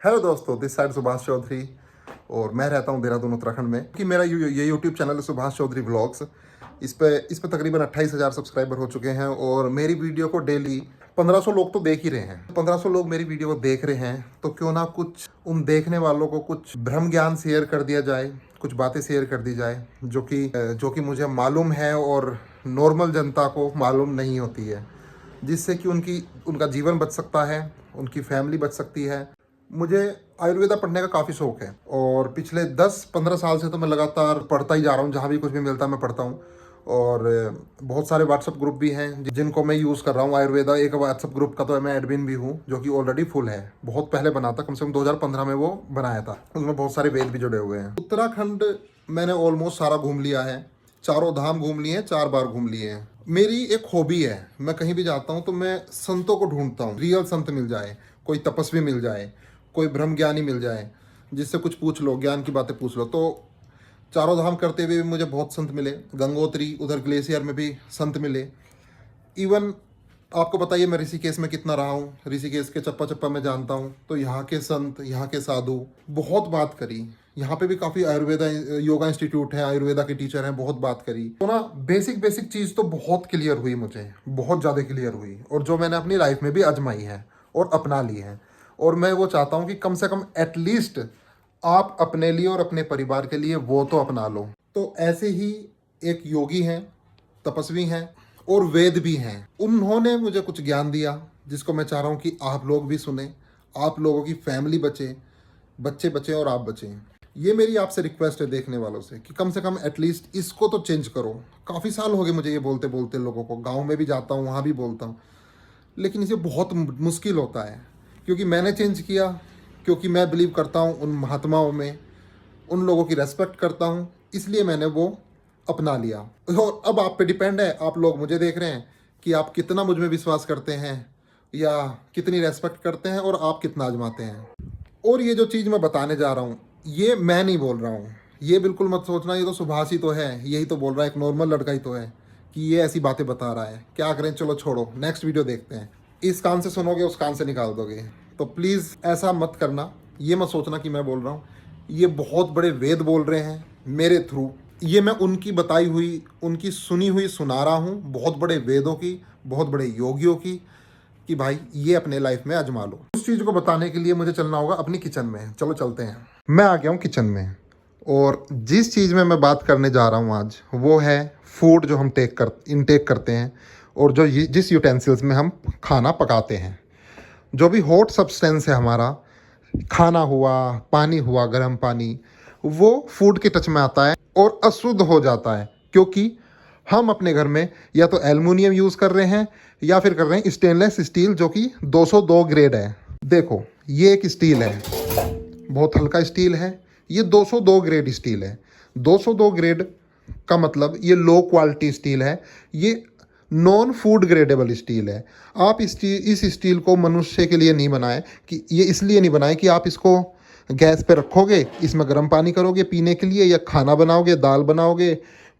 Hello दोस्तों, this side Subhash Chaudhary और मैं रहता हूँ देहरादून उत्तराखंड में कि मेरा ये यूट्यूब चैनल है सुभाष चौधरी व्लॉग्स। इस पे तकरीबन 28,000 सब्सक्राइबर हो चुके हैं और मेरी वीडियो को डेली 1500 लोग तो देख ही रहे हैं। 1500 लोग मेरी वीडियो को देख रहे हैं तो क्यों ना कुछ उन देखने वालों को कुछ भ्रम ज्ञान शेयर कर दिया जाए, कुछ बातें शेयर कर दी जाए जो कि मुझे मालूम है और नॉर्मल जनता को मालूम नहीं होती है, जिससे कि उनका जीवन बच सकता है, उनकी फैमिली बच सकती है। मुझे आयुर्वेदा पढ़ने का काफ़ी शौक है और पिछले 10-15 साल से तो मैं लगातार पढ़ता ही जा रहा हूँ। जहाँ भी कुछ भी मिलता है मैं पढ़ता हूँ और बहुत सारे व्हाट्सअप ग्रुप भी हैं जिनको मैं यूज़ कर रहा हूँ आयुर्वेदा। एक व्हाट्सअप ग्रुप का तो मैं एडमिन भी हूँ जो कि ऑलरेडी फुल है। बहुत पहले बना था, कम से कम 2015 में वो बनाया था। उसमें बहुत सारे वेद भी जुड़े हुए हैं। उत्तराखंड मैंने ऑलमोस्ट सारा घूम लिया है, चारों धाम घूम लिए हैं, 4 बार घूम लिए हैं। मेरी एक हॉबी है, मैं कहीं भी जाता हूँ तो मैं संतों को ढूंढता हूँ। रियल संत मिल जाए, कोई तपस्वी मिल जाए, कोई ब्रह्म ज्ञानी मिल जाए जिससे कुछ पूछ लो, ज्ञान की बातें पूछ लो। तो चारों धाम करते हुए भी मुझे बहुत संत मिले। गंगोत्री उधर ग्लेशियर में भी संत मिले। इवन आपको बताइए मैं ऋषिकेश में कितना रहा हूँ, ऋषिकेश के चप्पा चप्पा मैं जानता हूँ। तो यहाँ के संत, यहाँ के साधु, बहुत बात करी। यहाँ पे भी काफ़ी आयुर्वेदा योगा इंस्टीट्यूट है, आयुर्वेदा के टीचर हैं, बहुत बात करी। तो ना बेसिक चीज़ तो बहुत क्लियर हुई, मुझे बहुत ज़्यादा क्लियर हुई और जो मैंने अपनी लाइफ में भी आजमाई है और अपना ली है। और मैं वो चाहता हूँ कि कम से कम एटलीस्ट आप अपने लिए और अपने परिवार के लिए वो तो अपना लो। तो ऐसे ही एक योगी हैं, तपस्वी हैं और वेद भी हैं। उन्होंने मुझे कुछ ज्ञान दिया जिसको मैं चाह रहा हूँ कि आप लोग भी सुने, आप लोगों की फैमिली बचे, बच्चे बचे और आप बचें। ये मेरी आपसे रिक्वेस्ट है देखने वालों से कि कम से कम एटलीस्ट इसको तो चेंज करो। काफ़ी साल हो गए मुझे ये बोलते बोलते लोगों को, गाँव में भी जाता हूँ, वहाँ भी बोलता हूँ, लेकिन इसे बहुत मुश्किल होता है क्योंकि मैंने चेंज किया, क्योंकि मैं बिलीव करता हूँ उन महात्माओं में, उन लोगों की रेस्पेक्ट करता हूँ, इसलिए मैंने वो अपना लिया। और अब आप पे डिपेंड है, आप लोग मुझे देख रहे हैं कि आप कितना मुझ में विश्वास करते हैं या कितनी रेस्पेक्ट करते हैं और आप कितना आजमाते हैं। और ये जो चीज़ मैं बताने जा रहा हूँ ये मैं नहीं बोल रहा हूँ, ये बिल्कुल मत सोचना ये तो सुभाष ही तो है, यही तो बोल रहा है, एक नॉर्मल लड़का ही तो है कि ये ऐसी बातें बता रहा है। क्या करें, चलो छोड़ो, नेक्स्ट वीडियो देखते हैं। इस कान से सुनोगे उस कान से निकाल दोगे। तो प्लीज़ ऐसा मत करना, ये मत सोचना कि मैं बोल रहा हूँ। ये बहुत बड़े वेद बोल रहे हैं मेरे थ्रू, ये मैं उनकी बताई हुई, उनकी सुनी हुई सुना रहा हूँ, बहुत बड़े वेदों की, बहुत बड़े योगियों की, कि भाई ये अपने लाइफ में आजमा लो। उस चीज़ को बताने के लिए मुझे चलना होगा अपनी किचन में। चलो चलते हैं। मैं आ गया हूँ किचन में और जिस चीज़ में मैं बात करने जा रहा हूँ आज वो है फूड जो हम इनटेक करते हैं और जिस यूटेंसिल्स में हम खाना पकाते हैं। जो भी हॉट सब्सटेंस है हमारा, खाना हुआ, पानी हुआ, गर्म पानी, वो फूड के टच में आता है और अशुद्ध हो जाता है क्योंकि हम अपने घर में या तो एल्युमिनियम यूज़ कर रहे हैं या फिर कर रहे हैं स्टेनलेस स्टील जो कि 202 ग्रेड है। देखो ये एक स्टील है, बहुत हल्का स्टील है, ये 202 ग्रेड स्टील है। 202 ग्रेड का मतलब ये लो क्वालिटी स्टील है, ये नॉन फूड ग्रेडेबल स्टील है। आप इस स्टील को मनुष्य के लिए नहीं बनाए, कि ये इसलिए नहीं बनाए कि आप इसको गैस पे रखोगे, इसमें गर्म पानी करोगे पीने के लिए या खाना बनाओगे, दाल बनाओगे,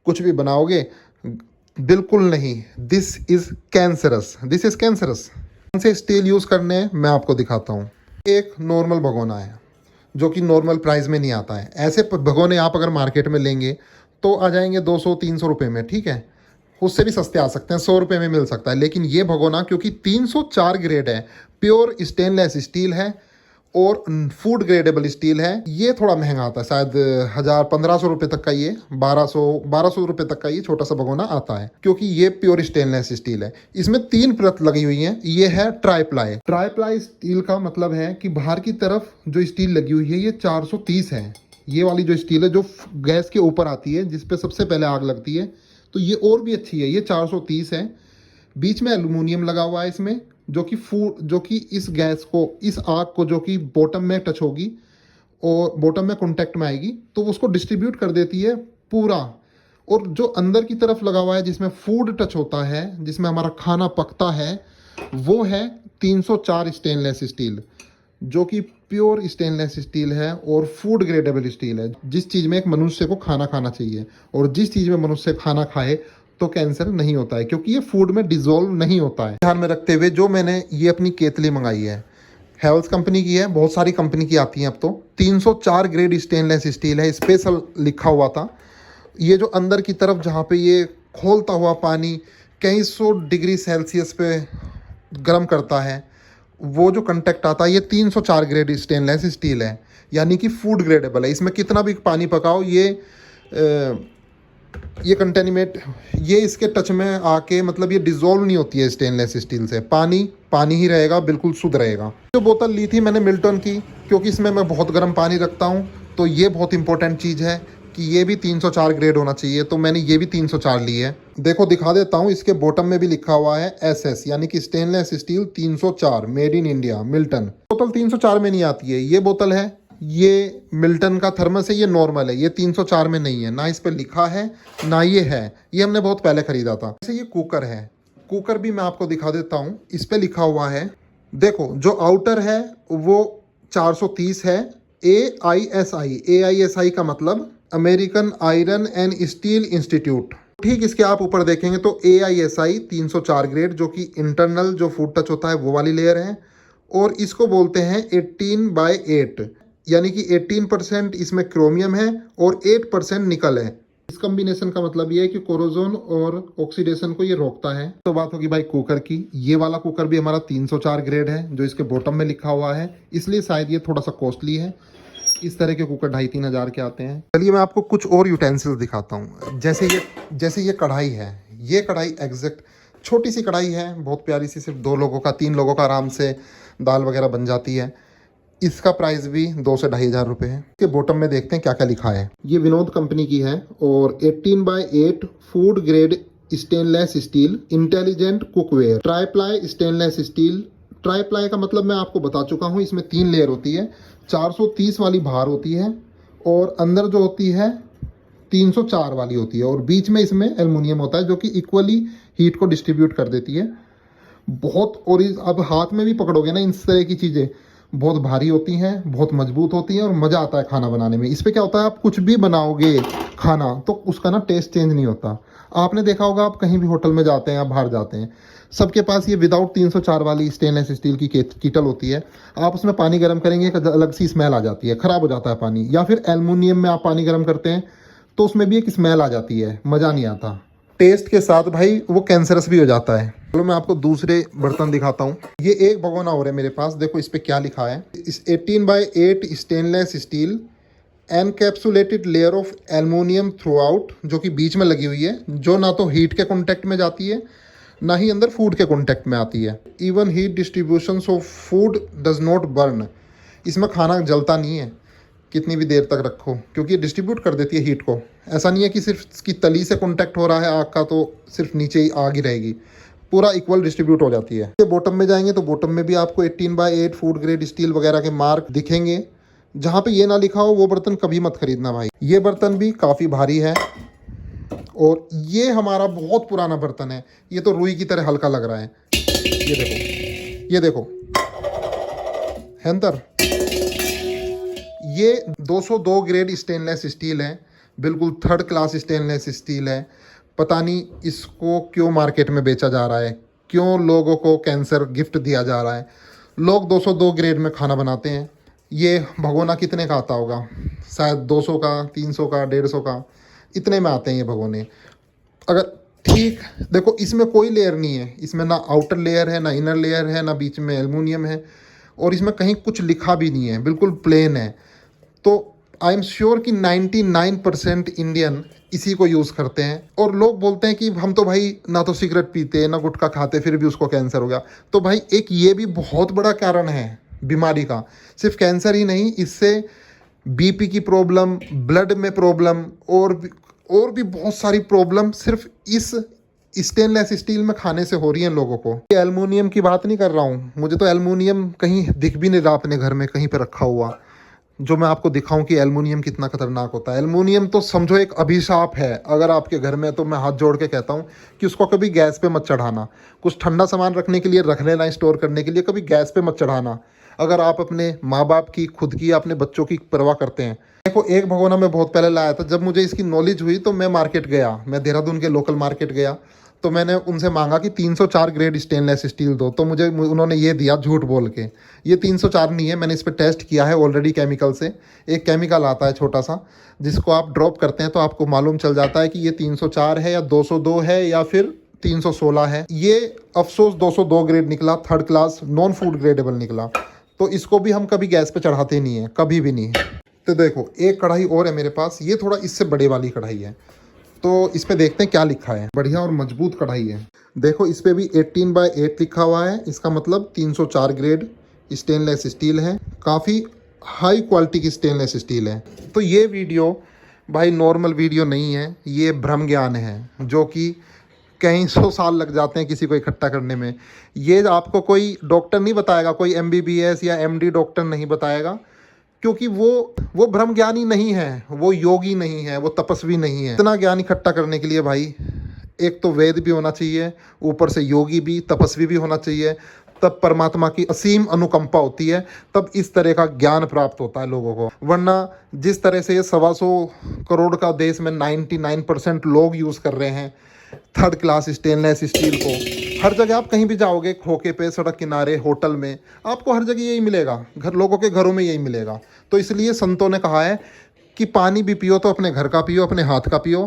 कुछ भी बनाओगे। बिल्कुल नहीं, this is cancerous, this is cancerous. कौन से स्टील यूज़ करने हैं मैं आपको दिखाता हूँ। एक नॉर्मल भगोना है जो कि नॉर्मल प्राइस में नहीं आता है। ऐसे भगोने आप अगर मार्केट में लेंगे तो आ जाएंगे 200-300 रुपये में, ठीक है, उससे भी सस्ते आ सकते हैं, 100 रुपये में मिल सकता है। लेकिन ये भगोना क्योंकि 304 ग्रेड है, प्योर स्टेनलेस स्टील है और फूड ग्रेडेबल स्टील है, ये थोड़ा महंगा आता है। शायद 1000-1500 रुपये तक का, ये 1200 रुपये तक का ये छोटा सा भगोना आता है क्योंकि ये प्योर स्टेनलेस स्टील है। इसमें 3 परत लगी हुई हैं। ये है ट्राईप्लाई। ट्राईप्लाई स्टील का मतलब है कि बाहर की तरफ जो स्टील लगी हुई है ये 430 है। ये वाली जो स्टील है जो गैस के ऊपर आती है, जिसपे सबसे पहले आग लगती है, तो ये और भी अच्छी है, ये 430 है। बीच में एल्युमिनियम लगा हुआ है इसमें, जो कि इस गैस को, इस आग को जो कि बॉटम में टच होगी और बॉटम में कांटेक्ट में आएगी तो उसको डिस्ट्रीब्यूट कर देती है पूरा। और जो अंदर की तरफ लगा हुआ है जिसमें फूड टच होता है, जिसमें हमारा खाना पकता है, वो है 304 स्टेनलेस स्टील, जो कि प्योर स्टेनलेस स्टील है और फूड ग्रेडेबल स्टील है। जिस चीज़ में एक मनुष्य को खाना खाना चाहिए और जिस चीज़ में मनुष्य खाना खाए तो कैंसर नहीं होता है क्योंकि ये फूड में डिजोल्व नहीं होता है। ध्यान में रखते हुए जो मैंने ये अपनी केतली मंगाई है हेवल्स कंपनी की है, बहुत सारी कंपनी की आती हैं अब तो। 304 ग्रेड स्टेनलेस स्टील है, स्पेशल लिखा हुआ था। ये जो अंदर की तरफ जहाँ पे ये खोलता हुआ पानी कई 100 डिग्री सेल्सियस पे गर्म करता है, वो जो कंटेक्ट आता है, ये 304 ग्रेड स्टेनलेस स्टील है, यानी कि फूड ग्रेडेबल है। इसमें कितना भी पानी पकाओ, ये कंटेनिमेट, ये इसके टच में आके मतलब ये डिज़ोल्व नहीं होती है स्टेनलेस स्टील से। पानी पानी ही रहेगा, बिल्कुल शुद्ध रहेगा। जो बोतल ली थी मैंने मिल्टन की, क्योंकि इसमें मैं बहुत गर्म पानी रखता हूँ, तो ये बहुत इंपॉर्टेंट चीज़ है कि ये भी 304 ग्रेड होना चाहिए, तो मैंने ये भी 304 ली है। देखो दिखा देता हूँ, इसके बॉटम में भी लिखा हुआ है SS, यानी कि stainless steel 304 made in India Milton. बोतल 304 में नहीं आती है, ये बोतल है, ये मिल्टन का थर्मस है, ये नॉर्मल है, ये 304 में नहीं है, ना इस पर लिखा है ना ये है, ये हमने बहुत पहले ख़रीदा था। जैसे ये कुकर है, कुकर भी मैं आपको दिखा देता हूँ, इस पर लिखा हुआ है, देखो जो आउटर है वो 430 है, AISI का मतलब American iron and steel institute. ठीक इसके आप ऊपर देखेंगे तो AISI 304 ग्रेड, जो कि इंटरनल जो फूड टच होता है वो वाली लेयर है, और इसको बोलते हैं 18/8, यानी कि 18% इसमें क्रोमियम है और 8% निकल है। इस कॉम्बिनेशन का मतलब ये है कि कोरोजन और ऑक्सीडेशन को ये रोकता है। तो बात होगी भाई कुकर की। ये वाला कुकर भी हमारा 304 ग्रेड है, जो इसके बॉटम में लिखा हुआ है, इसलिए शायद ये थोड़ा सा कॉस्टली है। इस तरह के कुकर 2,500-3 हज़ार के आते हैं। चलिए मैं आपको कुछ और यूटेंसिल्स दिखाता हूँ। जैसे ये कढ़ाई है, ये कढ़ाई एग्जैक्ट छोटी सी कढ़ाई है, बहुत प्यारी सी, सिर्फ 2 लोगों का 3 लोगों का आराम से दाल वगैरह बन जाती है। इसका प्राइस भी 2 से 2,500 रुपये है। इसके बॉटम में देखते हैं क्या क्या लिखा है। ये विनोद कंपनी की है और 18/8 food grade stainless steel intelligent cookware, tri-ply stainless steel. Tri-ply का मतलब मैं आपको बता चुका हूँ, इसमें 3 लेयर होती है। 430 वाली बाहर होती है और अंदर जो होती है 304 वाली होती है, और बीच में इसमें एल्युमिनियम होता है, जो कि इक्वली हीट को डिस्ट्रीब्यूट कर देती है। बहुत, और अब हाथ में भी पकड़ोगे ना, इस तरह की चीज़ें बहुत भारी होती हैं, बहुत मजबूत होती हैं, और मज़ा आता है खाना बनाने में। इस पर क्या होता है, आप कुछ भी बनाओगे खाना तो उसका ना टेस्ट चेंज नहीं होता। आपने देखा होगा, आप कहीं भी होटल में जाते हैं या बाहर जाते हैं, सबके पास ये विदाउट 304 वाली स्टेनलेस स्टील की कीटल होती है। आप उसमें पानी गर्म करेंगे, एक अलग सी स्मेल आ जाती है, ख़राब हो जाता है पानी। या फिर एल्युमिनियम में आप पानी गर्म करते हैं तो उसमें भी एक स्मेल आ जाती है, मज़ा नहीं आता। टेस्ट के साथ भाई वो कैंसरस भी हो जाता है। चलो मैं आपको दूसरे बर्तन दिखाता हूँ। ये एक भगोना और है मेरे पास, देखो इस पे क्या लिखा है। इस 18/8 stainless steel encapsulated layer of aluminium through out, जो कि बीच में लगी हुई है, जो ना तो हीट के कॉन्टैक्ट में जाती है ना ही अंदर फूड के कॉन्टैक्ट में आती है। Even heat distribution of food does not burn, इसमें खाना जलता नहीं है कितनी भी देर तक रखो, क्योंकि ये डिस्ट्रीब्यूट कर देती है हीट को। ऐसा नहीं है कि सिर्फ इसकी तली से कॉन्टैक्ट हो रहा है आग का तो सिर्फ नीचे ही आग ही रहेगी, पूरा इक्वल डिस्ट्रीब्यूट हो जाती है। ये बॉटम में जाएंगे तो बॉटम में भी आपको 18/8 फूड ग्रेड स्टील वगैरह के मार्क दिखेंगे। जहाँ पे ये ना लिखा हो वो बर्तन कभी मत खरीदना भाई। ये बर्तन भी काफ़ी भारी है, और ये हमारा बहुत पुराना बर्तन है, ये तो रुई की तरह हल्का लग रहा है। ये देखो हैंतर, ये 202 ग्रेड स्टेनलेस स्टील है, बिल्कुल 3rd क्लास स्टेनलेस स्टील है। पता नहीं इसको क्यों मार्केट में बेचा जा रहा है, क्यों लोगों को कैंसर गिफ्ट दिया जा रहा है। लोग 202 ग्रेड में खाना बनाते हैं। ये भगोना कितने का आता होगा, शायद 200 का, 300 का, 150 का, इतने में आते हैं ये भगोने। अगर ठीक देखो, इसमें कोई लेयर नहीं है, इसमें ना आउटर लेयर है, ना इनर लेयर है, ना बीच में एल्युमिनियम है, और इसमें कहीं कुछ लिखा भी नहीं है, बिल्कुल प्लेन है। तो आई एम श्योर कि 99% इंडियन इसी को यूज़ करते हैं। और लोग बोलते हैं कि हम तो भाई ना तो सिगरेट पीते ना गुटखा खाते, फिर भी उसको कैंसर हो गया। तो भाई एक ये भी बहुत बड़ा कारण है बीमारी का। सिर्फ कैंसर ही नहीं, इससे BP की प्रॉब्लम, ब्लड में प्रॉब्लम, और भी बहुत सारी प्रॉब्लम सिर्फ इस स्टेनलेस स्टील में खाने से हो रही हैं लोगों को। एल्युमिनियम की बात नहीं कर रहा हूँ, मुझे तो एल्युमिनियम कहीं दिख भी नहीं रहा अपने घर में कहीं पे रखा हुआ, जो मैं आपको दिखाऊं कि एल्युमिनियम कितना खतरनाक होता है। एल्युमिनियम तो समझो एक अभिशाप है अगर आपके घर में, तो मैं हाथ जोड़ के कहता हूँ कि उसको कभी गैस पे मत चढ़ाना। कुछ ठंडा सामान रखने के लिए रख लेना, स्टोर करने के लिए, कभी गैस पे मत चढ़ाना अगर आप अपने माँ बाप की, खुद की, अपने बच्चों की परवाह करते हैं। देखो एक भगोना मैं बहुत पहले लाया था, जब मुझे इसकी नॉलेज हुई तो मैं मार्केट गया, मैं देहरादून के लोकल मार्केट गया, तो मैंने उनसे मांगा कि 304 ग्रेड स्टेनलेस स्टील दो, तो मुझे उन्होंने ये दिया झूठ बोल के। ये 304 नहीं है, मैंने इस पर टेस्ट किया है ऑलरेडी केमिकल से। एक केमिकल आता है छोटा सा, जिसको आप ड्रॉप करते हैं तो आपको मालूम चल जाता है कि ये 304 है या 202 है या फिर 316 है। ये अफसोस 202 ग्रेड निकला, third class non food gradable निकला। तो इसको भी हम कभी गैस पे चढ़ाते नहीं है, कभी भी नहीं। तो देखो एक कढ़ाई और है मेरे पास, ये थोड़ा इससे बड़े वाली कढ़ाई है, तो इस पे देखते हैं क्या लिखा है। बढ़िया और मजबूत कढ़ाई है। देखो इस पे भी 18/8 लिखा हुआ है, इसका मतलब 304 ग्रेड स्टेनलेस स्टील है। काफ़ी हाई क्वालिटी की स्टेनलेस स्टील है। तो ये वीडियो भाई नॉर्मल वीडियो नहीं है, ये ब्रह्म ज्ञान है, जो कि कई 100 साल लग जाते हैं किसी को इकट्ठा करने में। ये आपको कोई डॉक्टर नहीं बताएगा, कोई MBBS या MD डॉक्टर नहीं बताएगा, क्योंकि वो ब्रह्म ज्ञानी नहीं है, वो योगी नहीं है, वो तपस्वी नहीं है। इतना ज्ञान इकट्ठा करने के लिए भाई एक तो वेद भी होना चाहिए, ऊपर से योगी भी, तपस्वी भी होना चाहिए, तब परमात्मा की असीम अनुकंपा होती है, तब इस तरह का ज्ञान प्राप्त होता है लोगों को। वरना जिस तरह से ये 125 करोड़ का देश में 99% लोग यूज़ कर रहे हैं थर्ड क्लास स्टेनलेस स्टील को, हर जगह आप कहीं भी जाओगे, खोखे पे, सड़क किनारे, होटल में, आपको हर जगह यही मिलेगा, लोगों के घरों में यही मिलेगा। तो इसलिए संतों ने कहा है कि पानी भी पियो तो अपने घर का पियो, अपने हाथ का पियो,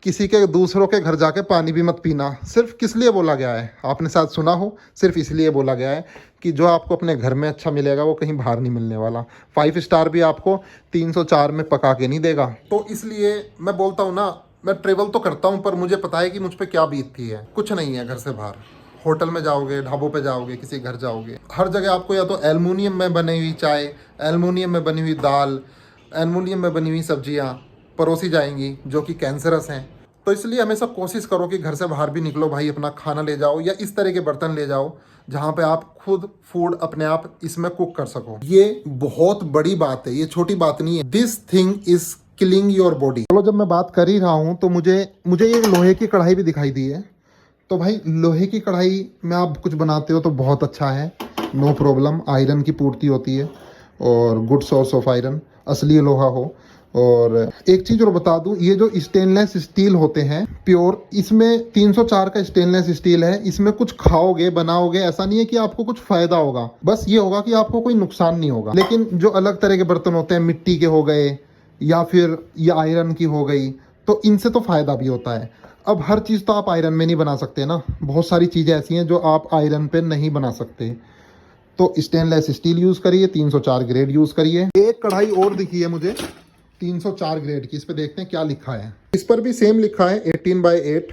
किसी के दूसरों के घर जाके पानी भी मत पीना। सिर्फ किस लिए बोला गया है, आपने शायद सुना हो, सिर्फ इसलिए बोला गया है कि जो आपको अपने घर में अच्छा मिलेगा वो कहीं बाहर नहीं मिलने वाला। 5 स्टार भी आपको 304 में पका के नहीं देगा। तो इसलिए मैं बोलता हूँ ना, मैं ट्रेवल तो करता हूँ, पर मुझे पता है कि मुझ पर क्या बीतती है। कुछ नहीं है घर से बाहर, होटल में जाओगे, ढाबों पे जाओगे, किसी घर जाओगे, हर जगह आपको या तो एल्युमिनियम में बनी हुई चाय, एल्युमिनियम में बनी हुई दाल, एल्युमिनियम में बनी हुई सब्जियां परोसी जाएंगी, जो कि कैंसरस हैं। तो इसलिए हमेशा कोशिश करो कि घर से बाहर भी निकलो भाई, अपना खाना ले जाओ या इस तरह के बर्तन ले जाओ जहाँ पे आप खुद फूड अपने आप इसमें कुक कर सको। ये बहुत बड़ी बात है, ये छोटी बात नहीं है। This thing is killing your body. चलो जब मैं बात कर ही रहा हूँ तो मुझे ये लोहे की कढ़ाई भी दिखाई दी है। तो भाई लोहे की कढ़ाई में आप कुछ बनाते हो तो बहुत अच्छा है, नो प्रॉब्लम। आयरन की पूर्ति होती है और गुड सोर्स ऑफ आयरन, असली लोहा हो। और एक चीज़ और बता दूं, ये जो स्टेनलेस स्टील होते हैं प्योर, इसमें 304 का स्टेनलेस स्टील है। इसमें कुछ खाओगे, बनाओगे, ऐसा नहीं है कि आपको कुछ फ़ायदा होगा, बस ये होगा कि आपको कोई नुकसान नहीं होगा। लेकिन जो अलग तरह के बर्तन होते हैं, मिट्टी के हो गए या फिर ये आयरन की हो गई, तो इनसे तो फ़ायदा भी होता है। अब हर चीज़ तो आप आयरन में नहीं बना सकते ना, बहुत सारी चीज़ें ऐसी हैं जो आप आयरन पे नहीं बना सकते। तो स्टेनलेस स्टील यूज़ करिए, 304 ग्रेड यूज़ करिए। एक कढ़ाई और दिखी है मुझे 304 ग्रेड की, इस पे देखते हैं क्या लिखा है। इस पर भी सेम लिखा है 18/8।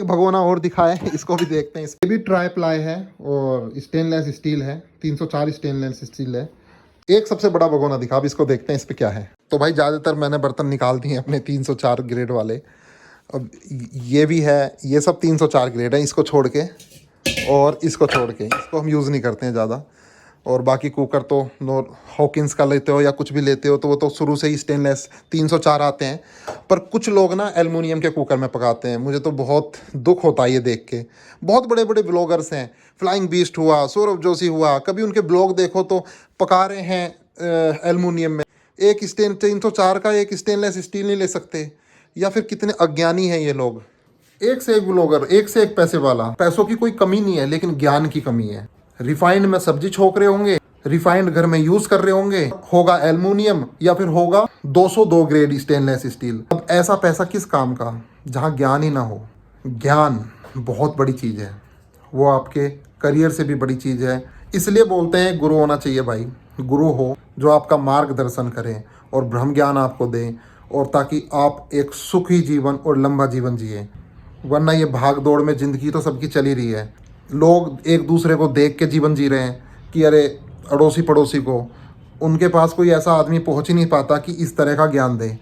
भगोना और दिखा है, इसको भी देखते हैं। इसके भी ट्राई प्लाई है और स्टेनलेस स्टील है, 304 स्टेनलेस स्टील है। एक सबसे बड़ा भगोना दिखा, अब इसको देखते हैं इस पे क्या है। तो भाई ज़्यादातर मैंने बर्तन निकाल दिए अपने 304 ग्रेड वाले। अब ये भी है, ये सब 304 ग्रेड है, इसको छोड़ के और इसको छोड़ के, इसको हम यूज़ नहीं करते हैं ज़्यादा। और बाकी कुकर तो हॉकिंस का लेते हो या कुछ भी लेते हो तो वो तो शुरू से ही स्टेनलेस 304 आते हैं। पर कुछ लोग ना एल्युमिनियम के कुकर में पकाते हैं, मुझे तो बहुत दुख होता है ये देख के। बहुत बड़े बड़े ब्लॉगर्स हैं, फ्लाइंग बीस्ट हुआ, सौरभ जोशी हुआ, कभी उनके ब्लॉग देखो तो पका रहे हैं एल्युमिनियम में। एक 304 का एक स्टेनलेस स्टील नहीं ले सकते, या फिर कितने अज्ञानी हैं ये लोग। एक से एक ब्लॉगर, एक से एक पैसे वाला। पैसों की कोई कमी नहीं है, लेकिन ज्ञान की कमी है। रिफाइंड में सब्जी छोक रहे होंगे, रिफाइंड घर में यूज कर रहे होंगे, होगा एल्युमिनियम या फिर होगा 202 ग्रेड स्टेनलेस स्टील। अब ऐसा पैसा किस काम का जहां ज्ञान ही ना हो। ज्ञान बहुत बड़ी चीज है, वो आपके करियर से भी बड़ी चीज है। इसलिए बोलते हैं गुरु होना चाहिए भाई। गुरु हो जो आपका मार्गदर्शन करे और ब्रह्म ज्ञान आपको दे, और ताकि आप एक सुखी जीवन और लंबा जीवन जिए। वरना ये भाग दौड़ में ज़िंदगी तो सबकी चली रही है। लोग एक दूसरे को देख के जीवन जी रहे हैं कि अरे अड़ोसी पड़ोसी को, उनके पास कोई ऐसा आदमी पहुंच ही नहीं पाता कि इस तरह का ज्ञान दे।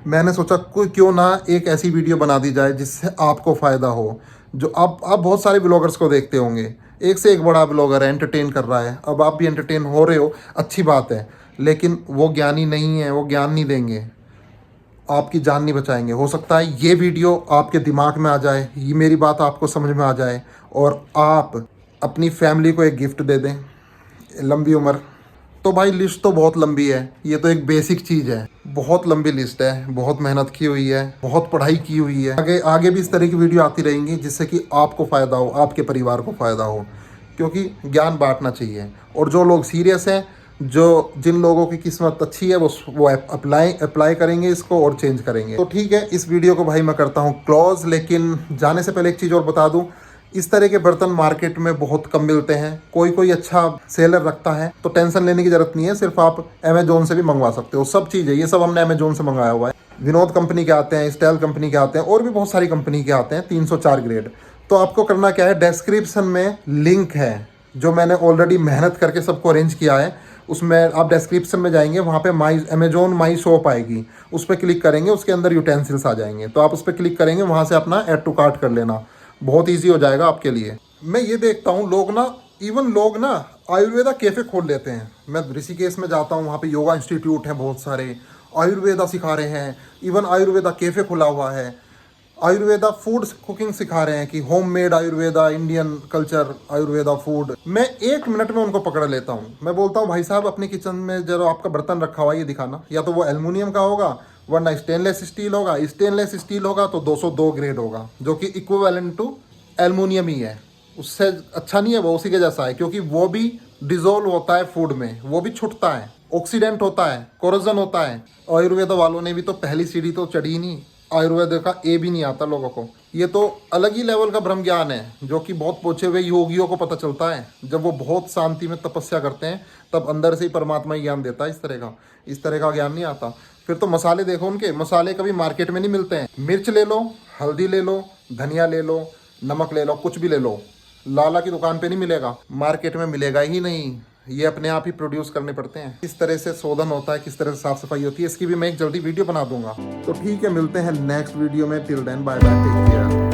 मैंने सोचा कोई क्यों ना एक ऐसी वीडियो बना दी जाए जिससे आपको फ़ायदा हो। जो आप बहुत सारे ब्लॉगर्स को देखते होंगे, एक से एक बड़ा ब्लॉगर है, एंटरटेन कर रहा है। अब आप भी एंटरटेन हो रहे हो, अच्छी बात है, लेकिन वो ज्ञानी नहीं है, वो ज्ञान नहीं देंगे, आपकी जान नहीं बचाएंगे। हो सकता है ये वीडियो आपके दिमाग में आ जाए, ये मेरी बात आपको समझ में आ जाए और आप अपनी फैमिली को एक गिफ्ट दे दें, लंबी उम्र तो भाई लिस्ट तो बहुत लंबी है, ये तो एक बेसिक चीज़ है, बहुत लंबी लिस्ट है, बहुत मेहनत की हुई है, बहुत पढ़ाई की हुई है। आगे आगे भी इस तरह की वीडियो आती रहेंगी जिससे कि आपको फ़ायदा हो, आपके परिवार को फ़ायदा हो, क्योंकि ज्ञान बांटना चाहिए। और जो लोग सीरियस हैं, जिन लोगों की किस्मत अच्छी है, वो अप्लाई करेंगे इसको और चेंज करेंगे। तो ठीक है, इस वीडियो को भाई मैं करता हूँ क्लोज। लेकिन जाने से पहले एक चीज़ और बता दूँ, इस तरह के बर्तन मार्केट में बहुत कम मिलते हैं। कोई अच्छा सेलर रखता है, तो टेंशन लेने की ज़रूरत नहीं है, सिर्फ आप अमेजोन से भी मंगवा सकते हो। सब चीज़ है, ये सब हमने अमेजोन से मंगाया हुआ है। विनोद कंपनी के आते हैं, स्टाइल कंपनी के आते हैं, और भी बहुत सारी कंपनी के आते हैं, 304 ग्रेड। तो आपको करना क्या है, डिस्क्रिप्शन में लिंक है जो मैंने ऑलरेडी मेहनत करके सबको अरेंज किया है। उसमें आप डिस्क्रिप्शन में जाएंगे, वहाँ पे अमेजोन माई शॉप आएगी, उस पर क्लिक करेंगे, उसके अंदर यूटेंसिल्स आ जाएंगे। तो आप उस पर क्लिक करेंगे, वहाँ से अपना ऐड टू कार्ट कर लेना, बहुत ईजी हो जाएगा आपके लिए। मैं ये देखता हूँ लोग ना आयुर्वेदा कैफ़े खोल लेते हैं। मैं ऋषिकेश में जाता हूँ, वहाँ पे योगा इंस्टीट्यूट हैं, बहुत सारे आयुर्वेदा सिखा रहे हैं। इवन आयुर्वेदा कैफ़े खुला हुआ है, आयुर्वेदा फूड कुकिंग सिखा रहे हैं कि homemade Ayurveda, Indian culture Ayurveda food. मैं 1 मिनट में उनको पकड़ लेता हूँ। मैं बोलता हूँ, भाई साहब अपने किचन में जो आपका बर्तन रखा हुआ है ये दिखाना, या तो वो एल्युमिनियम का होगा वरना स्टेनलेस स्टील होगा। स्टेनलेस स्टील होगा तो 202 ग्रेड होगा, जो कि इक्विवेलेंट टू एल्युमिनियम ही है, उससे अच्छा नहीं है, वो उसी के जैसा है, क्योंकि वो भी डिजोल्व होता है फूड में, वो भी छुटता है, ऑक्सीडेंट होता है, कोरोजन होता है। आयुर्वेदा वालों ने भी तो पहली सीढ़ी तो चढ़ी नहीं, आयुर्वेद का ए भी नहीं आता लोगों को। ये तो अलग ही लेवल का ब्रह्म ज्ञान है, जो कि बहुत पूछे हुए योगियों को पता चलता है। जब वो बहुत शांति में तपस्या करते हैं, तब अंदर से ही परमात्मा ही ज्ञान देता है। इस तरह का ज्ञान नहीं आता। फिर तो मसाले देखो, उनके मसाले कभी मार्केट में नहीं मिलते हैं। मिर्च ले लो, हल्दी ले लो, धनिया ले लो, नमक ले लो, कुछ भी ले लो, लाला की दुकान पे नहीं मिलेगा, मार्केट में मिलेगा ही नहीं। ये अपने आप ही प्रोड्यूस करने पड़ते हैं। किस तरह से शोधन होता है, किस तरह से साफ सफाई होती है, इसकी भी मैं एक जल्दी वीडियो बना दूंगा। तो ठीक है, मिलते हैं नेक्स्ट वीडियो में। Till then bye bye, take care.